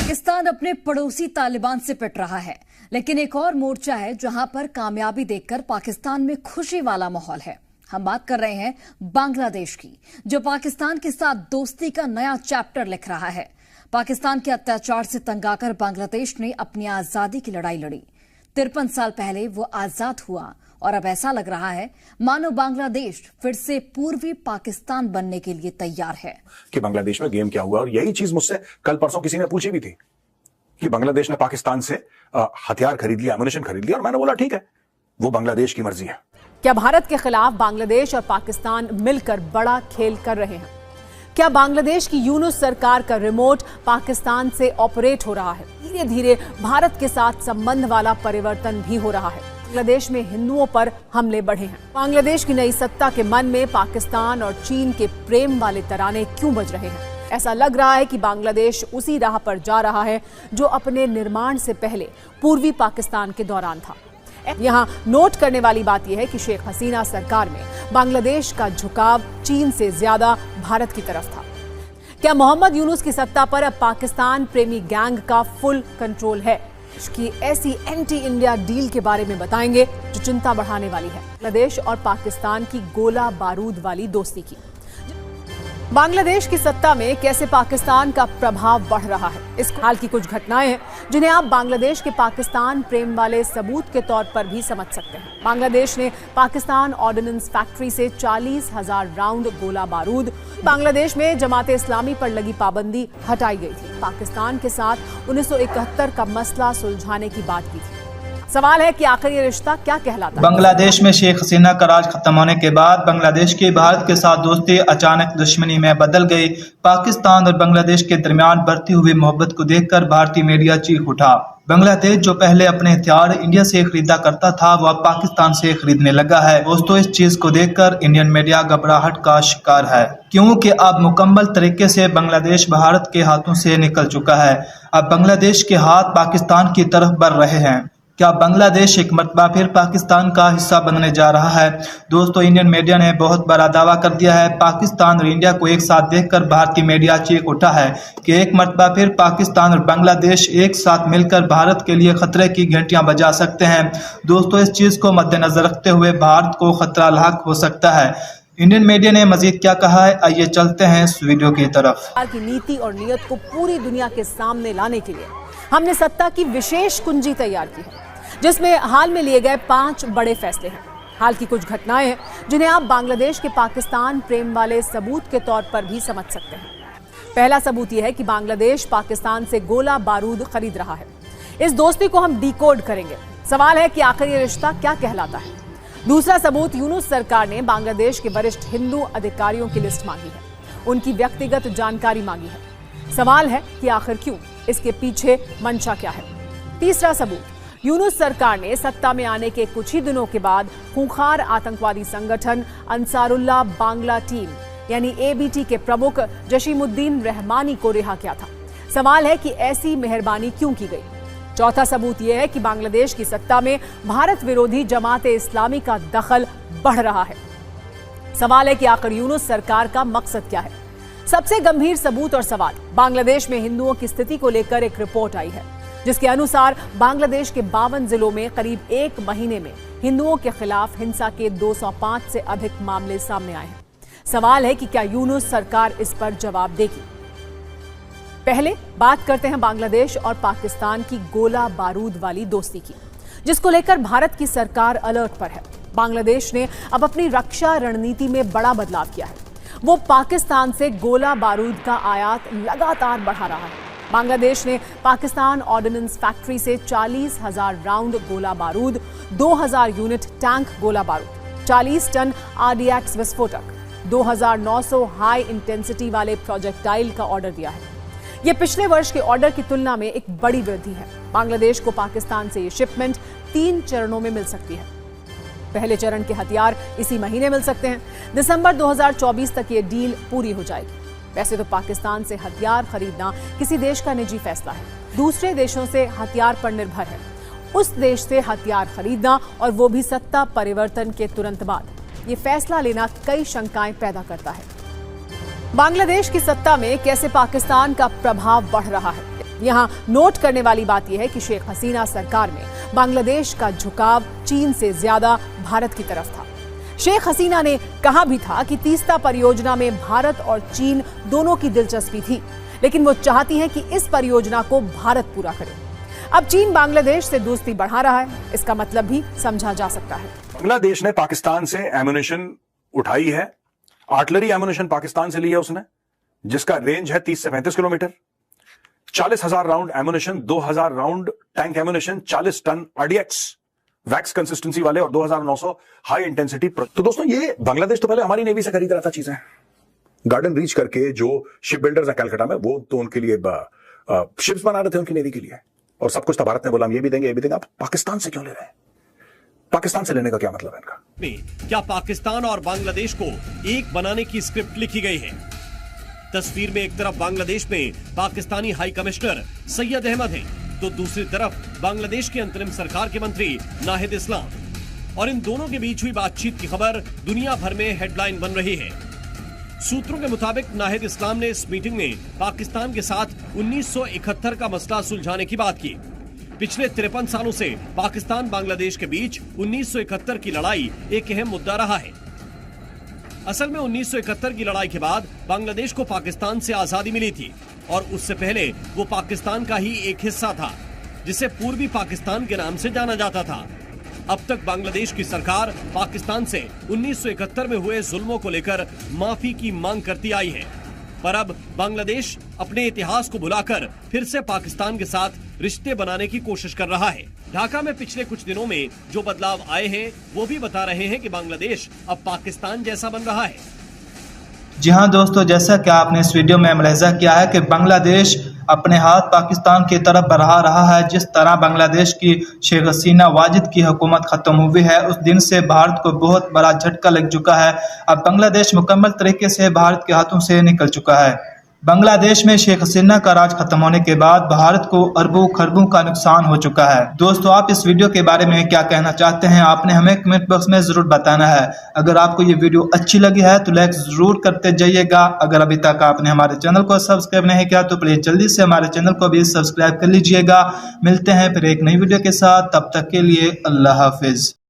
पाकिस्तान अपने पड़ोसी तालिबान से पिट रहा है, लेकिन एक और मोर्चा है जहां पर कामयाबी देखकर पाकिस्तान में खुशी वाला माहौल है। हम बात कर रहे हैं बांग्लादेश की, जो पाकिस्तान के साथ दोस्ती का नया चैप्टर लिख रहा है। पाकिस्तान के अत्याचार से तंग आकर बांग्लादेश ने अपनी आजादी की लड़ाई लड़ी। 53 साल पहले वो आजाद हुआ और अब ऐसा लग रहा है मानो बांग्लादेश फिर से पूर्वी पाकिस्तान बनने के लिए तैयार है। कि बांग्लादेश में गेम क्या हुआ, और यही चीज मुझसे कल परसों किसी ने पूछी भी थी कि बांग्लादेश ने पाकिस्तान से हथियार खरीद लिया, एमुनिशन खरीद लिया, और मैंने बोला ठीक है, वो बांग्लादेश की मर्जी है। क्या भारत के खिलाफ बांग्लादेश और पाकिस्तान मिलकर बड़ा खेल कर रहे हैं? क्या बांग्लादेश की यूनुस सरकार का रिमोट पाकिस्तान से ऑपरेट हो रहा है? धीरे धीरे भारत के साथ संबंध वाला परिवर्तन भी हो रहा है। बांग्लादेश में हिंदुओं पर हमले बढ़े हैं। बांग्लादेश की नई सत्ता के मन में पाकिस्तान और चीन के प्रेम वाले तराने क्यों बज रहे हैं? ऐसा लग रहा है कि बांग्लादेश उसी राह पर जा रहा है जो अपने निर्माण से पहले पूर्वी पाकिस्तान के दौरान था। यहाँ नोट करने वाली बात यह है कि शेख हसीना सरकार में बांग्लादेश का झुकाव चीन से ज्यादा भारत की तरफ था। क्या मोहम्मद यूनुस की सत्ता पर अब पाकिस्तान प्रेमी गैंग का फुल कंट्रोल है? इसकी ऐसी एंटी इंडिया डील के बारे में बताएंगे जो चिंता बढ़ाने वाली है। बांग्लादेश और पाकिस्तान की गोला बारूद वाली दोस्ती की। बांग्लादेश की सत्ता में कैसे पाकिस्तान का प्रभाव बढ़ रहा है, इस हाल की कुछ घटनाएं हैं जिन्हें आप बांग्लादेश के पाकिस्तान प्रेम वाले सबूत के तौर पर भी समझ सकते हैं। बांग्लादेश ने पाकिस्तान ऑर्डिनेंस फैक्ट्री से 40,000 राउंड गोला बारूद। बांग्लादेश में जमाते इस्लामी पर लगी पाबंदी हटाई गई थी। पाकिस्तान के साथ 1971 का मसला सुलझाने की बात की थी। सवाल है कि आखिर ये रिश्ता क्या कहलाता है? बांग्लादेश में शेख हसीना का राज खत्म होने के बाद बांग्लादेश की भारत के साथ दोस्ती अचानक दुश्मनी में बदल गई। पाकिस्तान और बांग्लादेश के दरमियान बढ़ती हुई मोहब्बत को देखकर भारतीय मीडिया चीख उठा। बांग्लादेश जो पहले अपने हथियार इंडिया से खरीदा करता था, वो अब पाकिस्तान से खरीदने लगा है। दोस्तों, इस चीज को देखकर इंडियन मीडिया घबराहट का शिकार है, क्योंकि अब मुकम्मल तरीके से बांग्लादेश भारत के हाथों से निकल चुका है। अब बांग्लादेश के हाथ पाकिस्तान की तरफ बढ़ रहे हैं। क्या बांग्लादेश एक मरतबा फिर पाकिस्तान का हिस्सा बनने जा रहा है? दोस्तों, इंडियन मीडिया ने बहुत बड़ा दावा कर दिया है। पाकिस्तान और इंडिया को एक साथ देखकर भारतीय मीडिया चीख उठा है कि एक मरतबा फिर पाकिस्तान और बांग्लादेश एक साथ मिलकर भारत के लिए खतरे की घंटियां बजा सकते हैं। दोस्तों, इस चीज को मद्देनजर रखते हुए भारत को खतरा लाक हो सकता है। इंडियन मीडिया ने मजीद क्या कहा है, आइए चलते हैं इस वीडियो की तरफ। की नीति और नीयत को पूरी दुनिया के सामने लाने के लिए हमने सत्ता की विशेष कुंजी तैयार की है, जिसमें हाल में लिए गए 5 बड़े फैसले हैं। हाल की कुछ घटनाएं हैं जिन्हें आप बांग्लादेश के पाकिस्तान प्रेम वाले सबूत के तौर पर भी समझ सकते हैं। पहला सबूत यह है कि बांग्लादेश पाकिस्तान से गोला बारूद खरीद रहा है। इस दोस्ती को हम डिकोड करेंगे। सवाल है कि आखिर ये रिश्ता क्या कहलाता है? दूसरा सबूत, यूनुस सरकार ने बांग्लादेश के वरिष्ठ हिंदू अधिकारियों की लिस्ट मांगी है, उनकी व्यक्तिगत जानकारी मांगी है। सवाल है कि आखिर क्यों, इसके पीछे मंशा क्या है? तीसरा सबूत, यूनुस सरकार ने सत्ता में आने के कुछ ही दिनों के बाद खूंखार आतंकवादी संगठन अंसारुल्लाह बांग्ला टीम यानी एबीटी के प्रमुख जशीमुद्दीन रहमानी को रिहा किया था। सवाल है कि ऐसी मेहरबानी क्यों की गई? चौथा सबूत यह है कि बांग्लादेश की सत्ता में भारत विरोधी जमाते इस्लामी का दखल बढ़ रहा है। सवाल है कि आखिर यूनुस सरकार का मकसद क्या है? सबसे गंभीर सबूत और सवाल, बांग्लादेश में हिंदुओं की स्थिति को लेकर एक रिपोर्ट आई है, जिसके अनुसार बांग्लादेश के 52 जिलों में करीब 1 महीने में हिंदुओं के खिलाफ हिंसा के 205 से अधिक मामले सामने आए हैं। सवाल है कि क्या यूनुस सरकार इस पर जवाब देगी? पहले बात करते हैं बांग्लादेश और पाकिस्तान की गोला बारूद वाली दोस्ती की, जिसको लेकर भारत की सरकार अलर्ट पर है। बांग्लादेश ने अब अपनी रक्षा रणनीति में बड़ा बदलाव किया है। वो पाकिस्तान से गोला बारूद का आयात लगातार बढ़ा रहा है। बांग्लादेश ने पाकिस्तान ऑर्डिनेंस फैक्ट्री से 40,000 राउंड गोला बारूद, 2,000 यूनिट टैंक गोला बारूद, 40 टन आरडीएक्स विस्फोटक, 2,900 हाई इंटेंसिटी वाले प्रोजेक्टाइल का ऑर्डर दिया है। यह पिछले वर्ष के ऑर्डर की तुलना में एक बड़ी वृद्धि है। बांग्लादेश को पाकिस्तान से ये शिपमेंट 3 चरणों में मिल सकती है। पहले चरण के हथियार इसी महीने मिल सकते हैं। दिसंबर 2024 तक ये डील पूरी हो जाएगी। वैसे तो पाकिस्तान से हथियार खरीदना किसी देश का निजी फैसला है, दूसरे देशों से हथियार पर निर्भर है। उस देश से हथियार खरीदना और वो भी सत्ता परिवर्तन के तुरंत बाद, ये फैसला लेना कई शंकाएं पैदा करता है। बांग्लादेश की सत्ता में कैसे पाकिस्तान का प्रभाव बढ़ रहा है, यहाँ नोट करने वाली बात यह है कि शेख हसीना सरकार में बांग्लादेश का झुकाव चीन से ज्यादा भारत की तरफ था। शेख हसीना ने कहा भी था कि तीस्ता परियोजना में भारत और चीन दोनों की दिलचस्पी थी, लेकिन वो चाहती हैं कि इस परियोजना को भारत पूरा करे। अब चीन बांग्लादेश से दोस्ती बढ़ा रहा है, इसका मतलब भी समझा जा सकता है। बांग्लादेश ने पाकिस्तान से एम्युनिशन उठाई है, आर्टिलरी एम्युनिशन पाकिस्तान से ली है उसने, जिसका रेंज है 30 से 35 kilometre, 40,000 round ammunition, 2,000 round tank ammunition, 40 ton RDX wax consistency वाले और 2,900 हाई इंटेंसिटी। तो दोस्तों ये बांग्लादेश तो पहले हमारी नेवी से खरीद रहा था चीजें, गार्डन रीच करके जो शिप बिल्डर्स हैं कलकत्ता में, वो तो उनके लिए शिप्स बना रहे थे उनकी नेवी के लिए, और सब कुछ था भारत ने बोला हम ये भी देंगे ये भी देंगे। आप पाकिस्तान से क्यों ले रहे हैं? पाकिस्तान से लेने का क्या मतलब है इनका? क्या पाकिस्तान और बांग्लादेश को एक बनाने की स्क्रिप्ट लिखी गई है? तस्वीर में एक तरफ बांग्लादेश में पाकिस्तानी हाई कमिश्नर सैयद अहमद हैं, तो दूसरी तरफ बांग्लादेश की अंतरिम सरकार के मंत्री नाहिद इस्लाम, और इन दोनों के बीच हुई बातचीत की खबर दुनिया भर में हेडलाइन बन रही है। सूत्रों के मुताबिक नाहिद इस्लाम ने इस मीटिंग में पाकिस्तान के साथ 1971 का मसला सुलझाने की बात की। पिछले 53 सालों से पाकिस्तान बांग्लादेश के बीच 1971 की लड़ाई एक अहम मुद्दा रहा है। असल में 1971 की लड़ाई के बाद बांग्लादेश को पाकिस्तान से आजादी मिली थी, और उससे पहले वो पाकिस्तान का ही एक हिस्सा था, जिसे पूर्वी पाकिस्तान के नाम से जाना जाता था। अब तक बांग्लादेश की सरकार पाकिस्तान से 1971 में हुए जुल्मों को लेकर माफी की मांग करती आई है, पर अब बांग्लादेश अपने इतिहास को भुलाकर फिर से पाकिस्तान के साथ रिश्ते बनाने की कोशिश कर रहा है। ढाका में पिछले कुछ दिनों में जो बदलाव आए हैं वो भी बता रहे हैं कि बांग्लादेश अब पाकिस्तान जैसा बन रहा है। जी हाँ दोस्तों, जैसा कि आपने इस वीडियो में मुलाहिजा किया है कि बांग्लादेश अपने हाथ पाकिस्तान की तरफ बढ़ा रहा है। जिस तरह बांग्लादेश की शेख हसीना वाजिद की हुकूमत खत्म हुई है, उस दिन से भारत को बहुत बड़ा झटका लग चुका है। अब बांग्लादेश मुकम्मल तरीके से भारत के हाथों से निकल चुका है। बांग्लादेश में शेख हसीना का राज खत्म होने के बाद भारत को अरबों खरबों का नुकसान हो चुका है। दोस्तों, आप इस वीडियो के बारे में क्या कहना चाहते हैं, आपने हमें कमेंट बॉक्स में जरूर बताना है। अगर आपको ये वीडियो अच्छी लगी है तो लाइक जरूर करते जाइएगा। अगर अभी तक आपने हमारे चैनल को सब्सक्राइब नहीं किया तो प्लीज जल्दी से हमारे चैनल को भी सब्सक्राइब कर लीजिएगा। मिलते हैं फिर एक नई वीडियो के साथ, तब तक के लिए अल्लाह हाफिज।